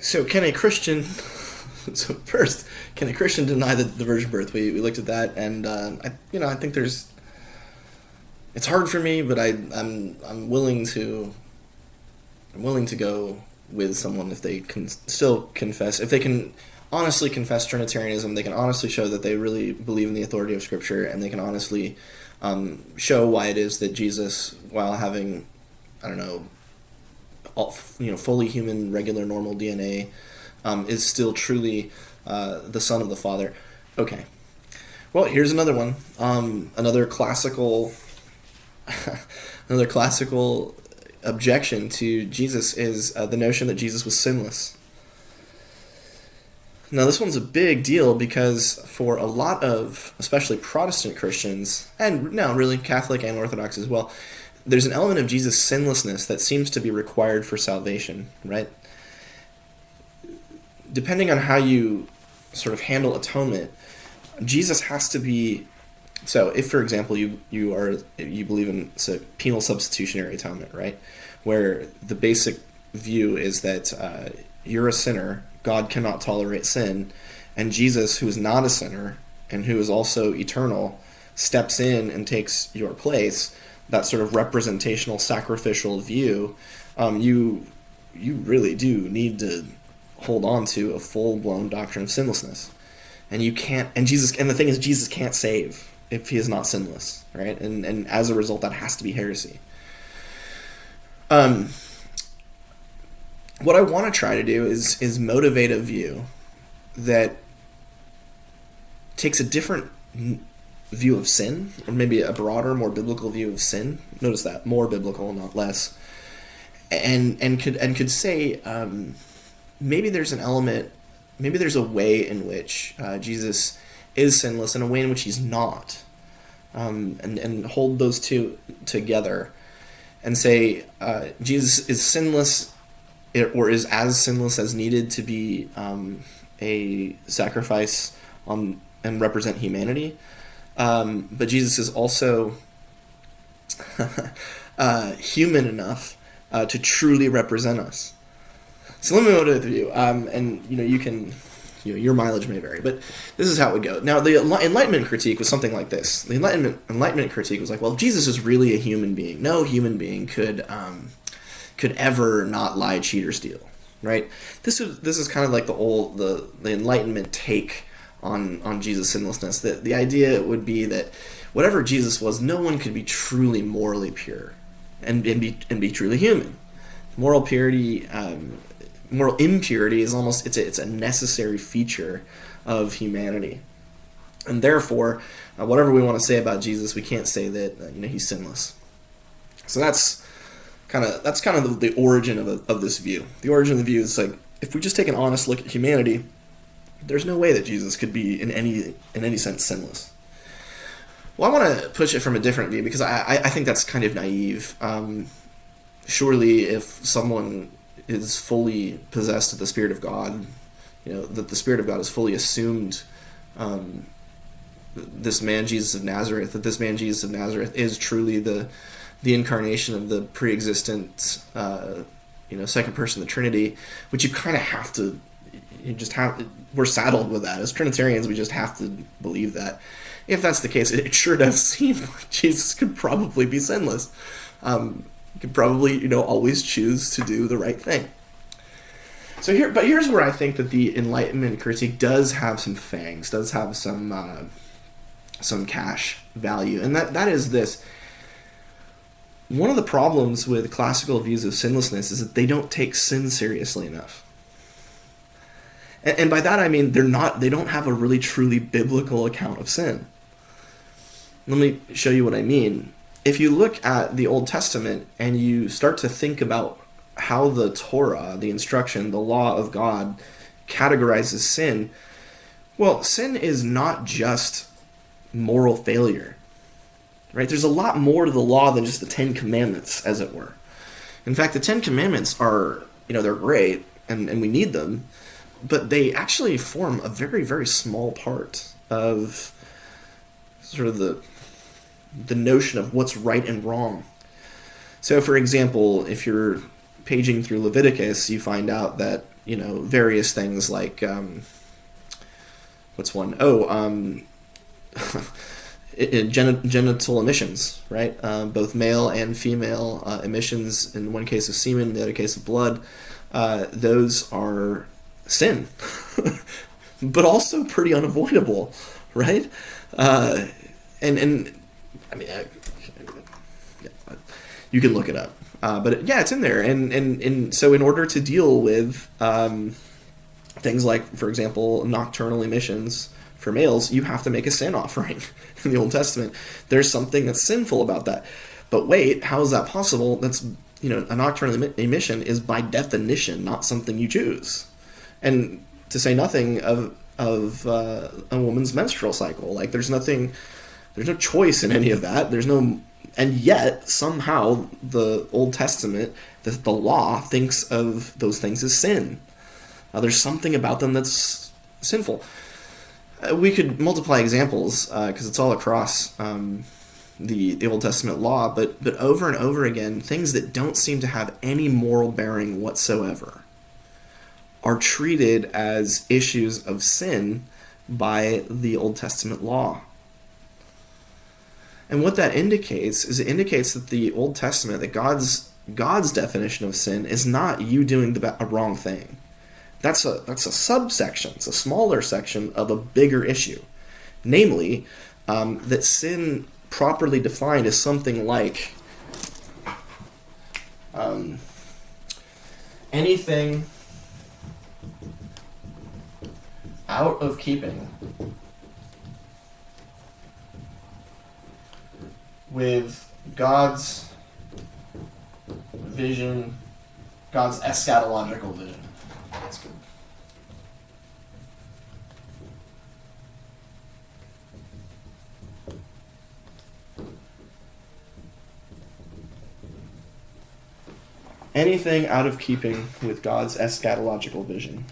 So can a Christian? So first, can a Christian deny the virgin birth? We looked at that, and I think there's. It's hard for me, but I'm willing to. I'm willing to go with someone if they can still confess, if they can honestly confess Trinitarianism, they can honestly show that they really believe in the authority of Scripture, and they can honestly show why it is that Jesus, while having, I don't know, fully human, regular, normal DNA, is still truly the Son of the Father. Okay. Well, here's another one. Another classical objection to Jesus is the notion that Jesus was sinless. Now, this one's a big deal because for a lot of, especially Protestant Christians, and now really Catholic and Orthodox as well, there's an element of Jesus' sinlessness that seems to be required for salvation, right? Depending on how you sort of handle atonement, Jesus has to be. So, if for example you believe in penal substitutionary atonement, right, where the basic view is that you're a sinner, God cannot tolerate sin, and Jesus, who is not a sinner and who is also eternal, steps in and takes your place. That sort of representational, sacrificial view, you really do need to hold on to a full-blown doctrine of sinlessness, and you can't. And the thing is, Jesus can't save if he is not sinless, right? And as a result, that has to be heresy. What I want to try to do is motivate a view that takes a different view of sin, or maybe a broader, more biblical view of sin. Notice that, more biblical, not less. And could say maybe there's an element, maybe there's a way in which Jesus is sinless and a way in which he's not, and hold those two together and say Jesus is sinless, or is as sinless as needed to be a sacrifice and represent humanity, but Jesus is also human enough to truly represent us. So let me motivate you, and you can. Your mileage may vary, but this is how it would go. Now, the Enlightenment critique was something like this. The Enlightenment critique was like, well, Jesus is really a human being. No human being could ever not lie, cheat, or steal, right? This is kind of like the Enlightenment take on Jesus' sinlessness. The idea would be that whatever Jesus was, no one could be truly morally pure and be truly human. Moral purity. Moral impurity is almost it's a necessary feature of humanity, and therefore, whatever we want to say about Jesus, we can't say that he's sinless. So that's kind of the origin of this view. The origin of the view is like, if we just take an honest look at humanity, there's no way that Jesus could be in any sense sinless. Well, I want to push it from a different view because I think that's kind of naive. Surely, if someone is fully possessed of the Spirit of God, that the Spirit of God has fully assumed this man Jesus of Nazareth, that this man Jesus of Nazareth is truly the incarnation of the pre-existent second person of the Trinity, which you kind of have to, we're saddled with that. As Trinitarians, we just have to believe that. If that's the case, it sure does seem like Jesus could probably be sinless. Could probably, always choose to do the right thing. But here's where I think that the Enlightenment critique does have some fangs, does have some cash value, and that is this. One of the problems with classical views of sinlessness is that they don't take sin seriously enough. And by that I mean they don't have a really truly biblical account of sin. Let me show you what I mean. If you look at the Old Testament and you start to think about how the Torah, the instruction, the law of God, categorizes sin, well, sin is not just moral failure, right? There's a lot more to the law than just the Ten Commandments, as it were. In fact, the Ten Commandments are, they're great, and we need them, but they actually form a very, very small part of sort of the notion of what's right and wrong. So, for example, if you're paging through Leviticus, you find out that various things like what's one? Genital emissions, right? Both male and female emissions, in one case of semen, in the other case of blood. Those are sin, but also pretty unavoidable, right? And I mean, yeah, you can look it up. But yeah, it's in there, and so in order to deal with things like, for example, nocturnal emissions for males, you have to make a sin offering in the Old Testament. There's something that's sinful about that. But wait, how is that possible? That's a nocturnal emission is by definition not something you choose, and to say nothing of a woman's menstrual cycle. Like there's no choice in any of that. And yet somehow the Old Testament, the law, thinks of those things as sin. There's something about them that's sinful. We could multiply examples because it's all across the Old Testament law, but over and over again, things that don't seem to have any moral bearing whatsoever are treated as issues of sin by the Old Testament law. And what that indicates is that the Old Testament, that God's definition of sin is not you doing a wrong thing. That's a subsection. It's a smaller section of a bigger issue, namely that sin, properly defined, is something like anything out of keeping with God's vision, God's eschatological vision. That's good. Anything out of keeping with God's eschatological vision.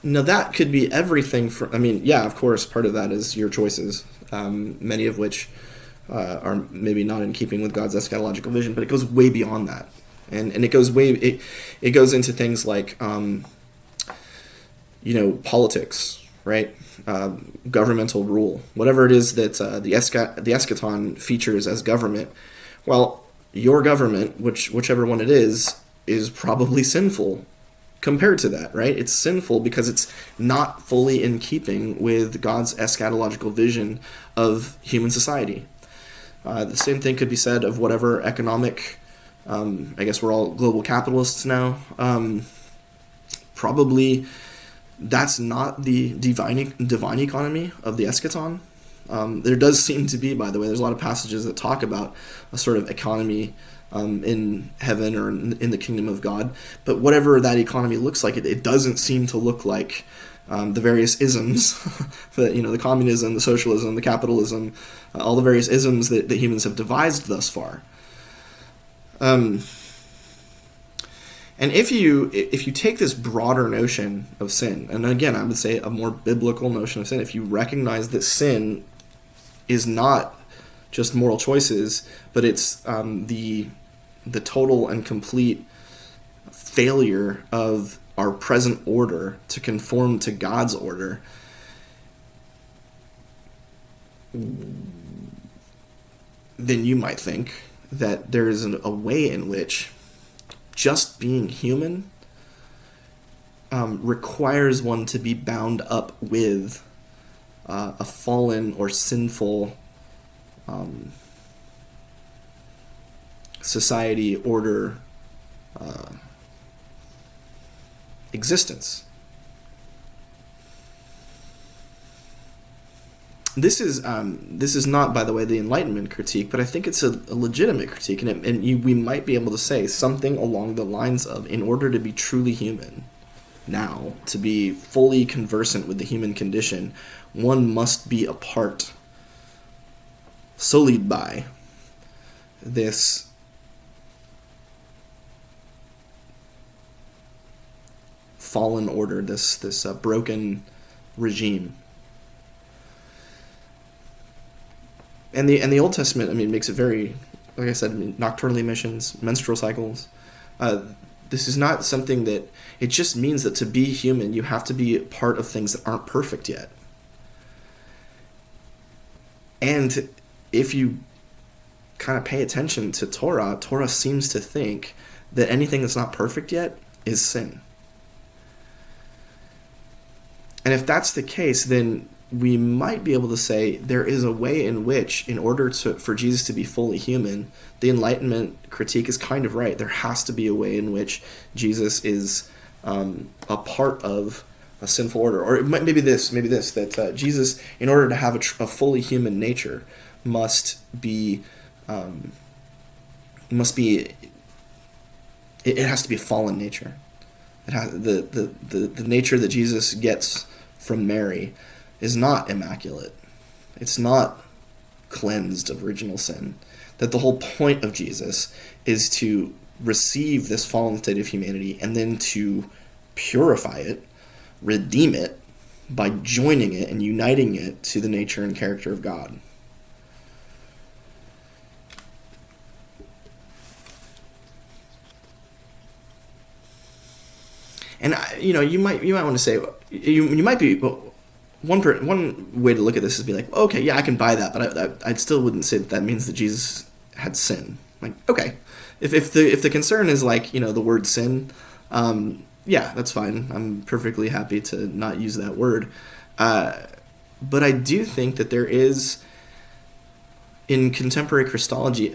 Now that could be everything of course, part of that is your choices, many of which are maybe not in keeping with God's eschatological vision, but it goes way beyond that. And it goes it goes into things like, politics, right? Governmental rule, whatever it is that the eschaton features as government. Well, your government, whichever one it is probably sinful compared to that, right? It's sinful because it's not fully in keeping with God's eschatological vision of human society. The same thing could be said of whatever economic, I guess we're all global capitalists now, probably that's not the divine economy of the eschaton. There does seem to be, by the way, there's a lot of passages that talk about a sort of economy in heaven or in the kingdom of God. But whatever that economy looks like, it doesn't seem to look like the various isms, the communism, the socialism, the capitalism, all the various isms that humans have devised thus far. And if you take this broader notion of sin, and again, I would say a more biblical notion of sin, if you recognize that sin is not just moral choices, but it's the total and complete failure of our present order to conform to God's order, then you might think that there is a way in which just being human requires one to be bound up with a fallen or sinful society, order, existence. This is not, by the way, the Enlightenment critique, but I think it's a legitimate critique, we might be able to say something along the lines of, in order to be truly human now, to be fully conversant with the human condition, one must be a part, sullied by, this fallen order, this broken regime. And the Old Testament, makes it very like I said, nocturnal emissions, menstrual cycles. This is not something that, it just means that to be human, you have to be part of things that aren't perfect yet. And if you kind of pay attention to Torah, Torah seems to think that anything that's not perfect yet is sin. And if that's the case, then we might be able to say there is a way in which, in order for Jesus to be fully human, the Enlightenment critique is kind of right. There has to be a way in which Jesus is a part of a sinful order. Or maybe this, that Jesus, in order to have a fully human nature, must be, it has to be a fallen nature. It has, the nature that Jesus gets from Mary is not immaculate. It's not cleansed of original sin. That the whole point of Jesus is to receive this fallen state of humanity and then to purify it, redeem it, by joining it and uniting it to the nature and character of God. And you might want to say, you might be, one way to look at this is be like, okay, yeah, I can buy that, but I still wouldn't say that means that Jesus had sin. Like, okay, if the concern is like, the word sin, yeah, that's fine. I'm perfectly happy to not use that word. But I do think that there is, in contemporary Christology,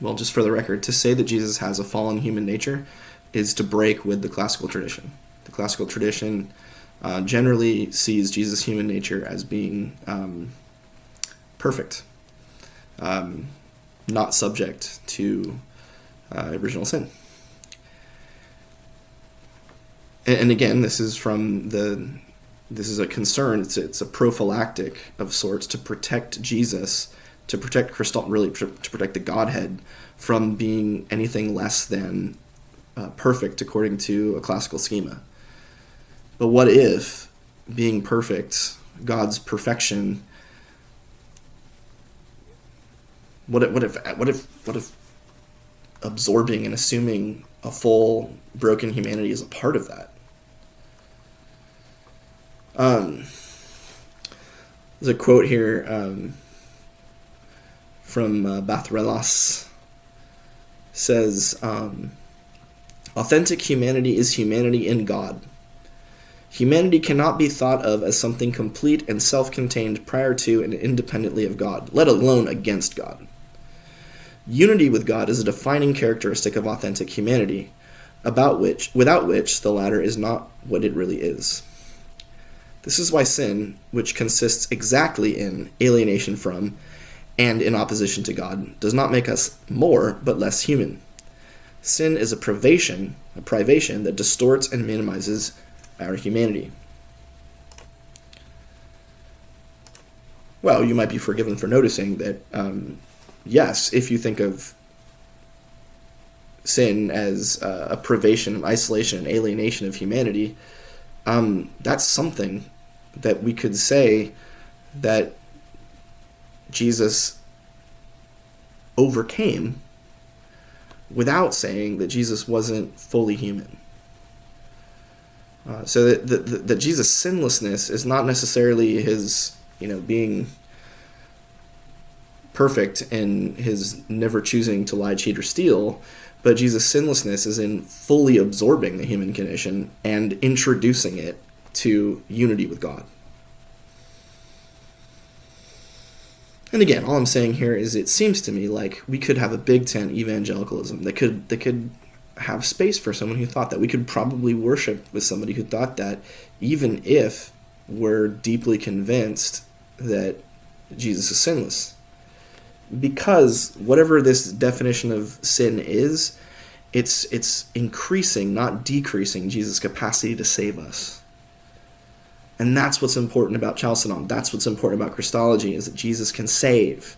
well, just for the record, to say that Jesus has a fallen human nature is to break with the classical tradition. The classical tradition generally sees Jesus' human nature as being perfect, not subject to original sin. And again, this is a concern. It's a prophylactic of sorts to protect Jesus, to protect to protect the Godhead from being anything less than perfect according to a classical schema. But what if being perfect, God's perfection, what if absorbing and assuming a full broken humanity is a part of that? There's a quote here from Bathrelas. Says, authentic humanity is humanity in God. Humanity cannot be thought of as something complete and self-contained prior to and independently of God, let alone against God. Unity with God is a defining characteristic of authentic humanity, without which the latter is not what it really is. This is why sin, which consists exactly in alienation from and in opposition to God, does not make us more but less human. Sin is a privation that distorts and minimizes our humanity. Well, you might be forgiven for noticing that, yes, if you think of sin as a privation, isolation, and alienation of humanity, that's something that we could say that Jesus overcame without saying that Jesus wasn't fully human. So that Jesus' sinlessness is not necessarily his, being perfect and his never choosing to lie, cheat, or steal, but Jesus' sinlessness is in fully absorbing the human condition and introducing it to unity with God. And again, all I'm saying here is it seems to me like we could have a Big Tent evangelicalism that could have space for someone who thought that. We could probably worship with somebody who thought that, even if we're deeply convinced that Jesus is sinless. Because whatever this definition of sin is, it's increasing, not decreasing, Jesus' capacity to save us. And that's what's important about Chalcedon. That's what's important about Christology, is that Jesus can save.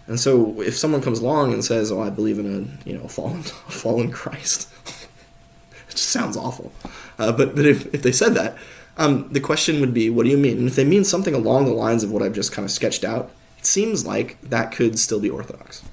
And so if someone comes along and says, I believe in a fallen Christ, it just sounds awful. But if they said that, the question would be, what do you mean? And if they mean something along the lines of what I've just kind of sketched out, seems like that could still be orthodox.